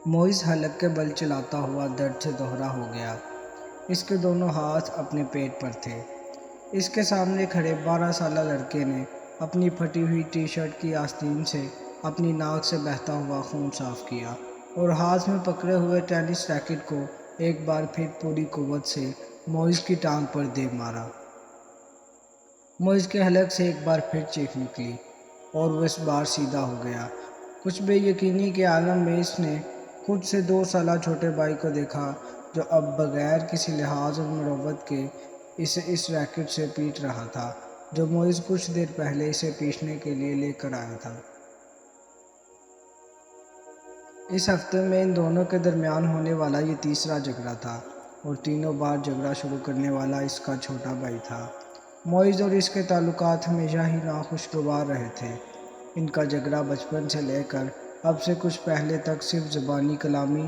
موئز حلق کے بل چلاتا ہوا درد سے دوہرا ہو گیا۔ اس کے دونوں ہاتھ اپنے پیٹ پر تھے۔ اس کے سامنے کھڑے 12 سالہ لڑکے نے اپنی پھٹی ہوئی ٹی شرٹ کی آستین سے اپنی ناک سے بہتا ہوا خون صاف کیا اور ہاتھ میں پکڑے ہوئے ٹینس ریکٹ کو ایک بار پھر پوری قوت سے موئز کی ٹانگ پر دے مارا۔ موئز کے حلق سے ایک بار پھر چیخ نکلی اور وہ اس بار سیدھا ہو گیا۔ کچھ بے یقینی کے عالم میں اس نے خود سے 2 سالہ چھوٹے بھائی کو دیکھا جو اب بغیر کسی لحاظ اور مروت کے اسے اس ریکٹ سے پیٹ رہا تھا جو موئز کچھ دیر پہلے اسے پیٹنے کے لیے لے کر آیا تھا۔ اس ہفتے میں ان دونوں کے درمیان ہونے والا یہ تیسرا جھگڑا تھا اور تینوں بار جھگڑا شروع کرنے والا اس کا چھوٹا بھائی تھا۔ موئز اور اس کے تعلقات ہمیشہ ہی ناخوشگوار رہے تھے۔ ان کا جھگڑا بچپن سے لے کر اب سے کچھ پہلے تک صرف زبانی کلامی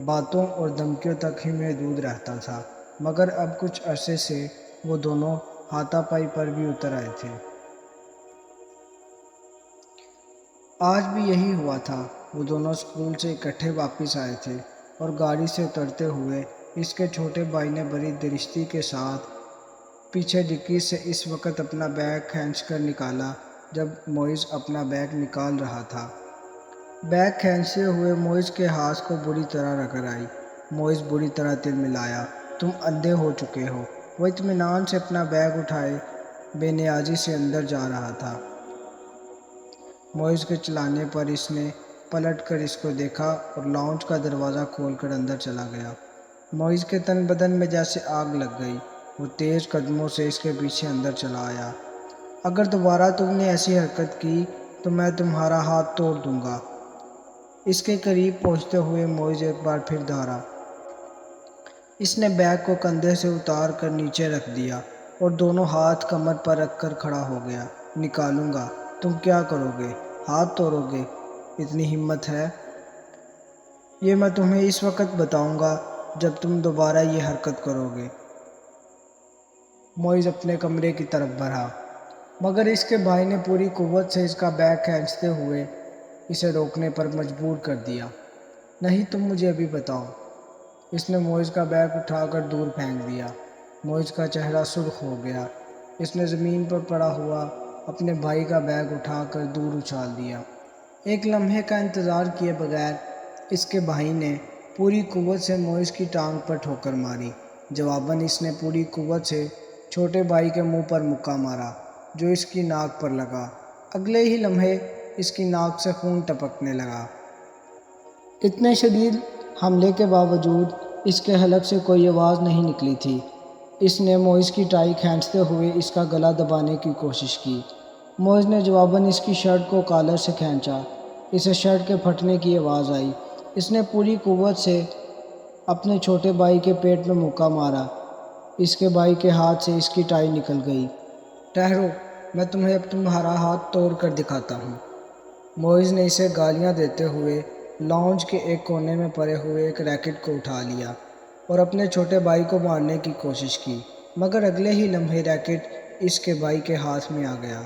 باتوں اور دھمکیوں تک ہی محدود رہتا تھا، مگر اب کچھ عرصے سے وہ دونوں ہاتھا پائی پر بھی اتر آئے تھے۔ آج بھی یہی ہوا تھا۔ وہ دونوں اسکول سے اکٹھے واپس آئے تھے اور گاڑی سے اترتے ہوئے اس کے چھوٹے بھائی نے بڑی درستی کے ساتھ پیچھے ڈکی سے اس وقت اپنا بیگ کھینچ کر نکالا جب موئز اپنا بیگ نکال رہا تھا۔ بیگ کھینچتے ہوئے موئز کے ہاتھ کو بری طرح رگڑ آئی۔ موئز بری طرح تلملایا۔ تم اندھے ہو چکے ہو۔ وہ اطمینان سے اپنا بیگ اٹھائے بے نیازی سے اندر جا رہا تھا۔ موئز کے چلانے پر اس نے پلٹ کر اس کو دیکھا اور لاؤنج کا دروازہ کھول کر اندر چلا گیا۔ موئز کے تن بدن میں جیسے آگ لگ گئی۔ وہ تیز قدموں سے اس کے پیچھے اندر چلا آیا۔ اگر دوبارہ تم نے ایسی حرکت کی تو میں تمہارا ہاتھ توڑ دوں گا۔ اس کے قریب پہنچتے ہوئے موئز ایک بار پھر دھاڑا۔ اس نے بیگ کو کندھے سے اتار کر نیچے رکھ دیا اور دونوں ہاتھ کمر پر رکھ کر کھڑا ہو گیا۔ نکالوں گا۔ تم کیا کرو گے؟ ہاتھ توڑو گے؟ اتنی ہمت ہے؟ یہ میں تمہیں اس وقت بتاؤں گا جب تم دوبارہ یہ حرکت کرو گے۔ موئز اپنے کمرے کی طرف بڑھا، مگر اس کے بھائی نے پوری قوت سے اس کا بیگ کھینچتے ہوئے اسے روکنے پر مجبور کر دیا۔ نہیں، تم مجھے ابھی بتاؤ۔ اس نے موئز کا بیگ اٹھا کر دور پھینک دیا۔ موئز کا چہرہ سرخ ہو گیا۔ اس نے زمین پر پڑا ہوا اپنے بھائی کا بیگ اٹھا کر دور اچھال دیا۔ ایک لمحے کا انتظار کیے بغیر اس کے بھائی نے پوری قوت سے موئز کی ٹانگ پر ٹھوکر ماری۔ جواباً اس نے پوری قوت سے چھوٹے بھائی کے منہ پر مکہ مارا جو اس کی ناک پر لگا۔ اگلے ہی لمحے اس کی ناک سے خون ٹپکنے لگا۔ اتنے شدید حملے کے باوجود اس کے حلق سے کوئی آواز نہیں نکلی تھی۔ اس نے موئز کی ٹائی کھینچتے ہوئے اس کا گلا دبانے کی کوشش کی۔ موئز نے جواباً اس کی شرٹ کو کالر سے کھینچا۔ اسے شرٹ کے پھٹنے کی آواز آئی۔ اس نے پوری قوت سے اپنے چھوٹے بھائی کے پیٹ میں مکہ مارا۔ اس کے بھائی کے ہاتھ سے اس کی ٹائی نکل گئی۔ ٹھہرو، میں تمہیں اب تمہارا ہاتھ توڑ کر دکھاتا ہوں۔ موئز نے اسے گالیاں دیتے ہوئے لاؤنج کے ایک کونے میں پڑے ہوئے ایک ریکٹ کو اٹھا لیا اور اپنے چھوٹے بھائی کو مارنے کی کوشش کی، مگر اگلے ہی لمحے ریکٹ اس کے بھائی کے ہاتھ میں آ گیا۔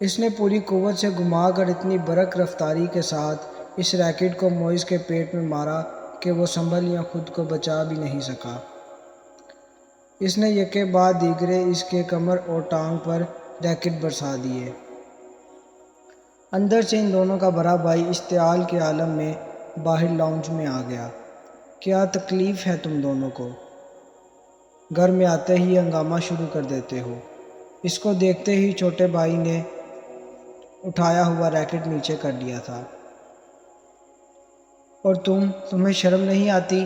اس نے پوری قوت سے گھما کر اتنی برق رفتاری کے ساتھ اس ریکٹ کو موئز کے پیٹ میں مارا کہ وہ سنبھل یا خود کو بچا بھی نہیں سکا۔ اس نے یکے بعد دیگرے اس کے کمر اور ٹانگ پر ریکٹ برسا دیے۔ اندر سے ان دونوں کا بڑا بھائی اشتعال کے عالم میں باہر لاؤنج میں آ گیا۔ کیا تکلیف ہے تم دونوں کو؟ گھر میں آتے ہی ہنگامہ شروع کر دیتے ہو۔ اس کو دیکھتے ہی چھوٹے بھائی نے اٹھایا ہوا ریکٹ نیچے کر لیا تھا۔ اور تمہیں شرم نہیں آتی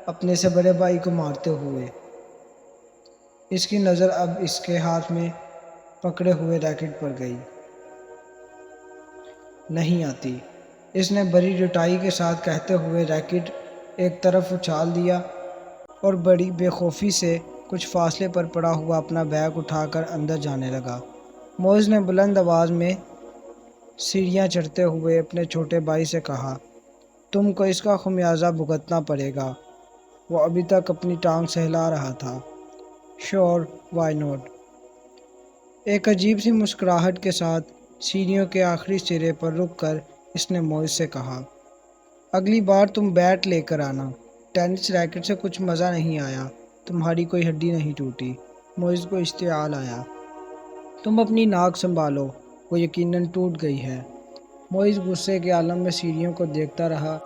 اپنے سے بڑے بھائی کو مارتے ہوئے؟ اس کی نظر اب اس کے ہاتھ میں پکڑے ہوئے ریکٹ پر گئی۔ نہیں آتی، اس نے بڑی ڈٹائی کے ساتھ کہتے ہوئے ریکٹ ایک طرف اچھال دیا اور بڑی بے خوفی سے کچھ فاصلے پر پڑا ہوا اپنا بیگ اٹھا کر اندر جانے لگا۔ موئز نے بلند آواز میں سیڑھیاں چڑھتے ہوئے اپنے چھوٹے بھائی سے کہا، تم کو اس کا خمیازہ بھگتنا پڑے گا۔ وہ ابھی تک اپنی ٹانگ سہلا رہا تھا۔ شور، وائی ناٹ؟ ایک عجیب سی مسکراہٹ کے ساتھ سیڑھیوں کے آخری سرے پر رک کر اس نے موئز سے کہا۔ اگلی بار تم بیٹ لے کر آنا، ٹینس ریکٹ سے کچھ مزہ نہیں آیا، تمہاری کوئی ہڈی نہیں ٹوٹی۔ موئز کو اشتعال آیا۔ تم اپنی ناک سنبھالو، وہ یقیناً ٹوٹ گئی ہے۔ موئز غصے کے عالم میں سیڑھیوں کو دیکھتا رہا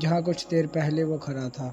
جہاں کچھ دیر پہلے وہ کھڑا تھا۔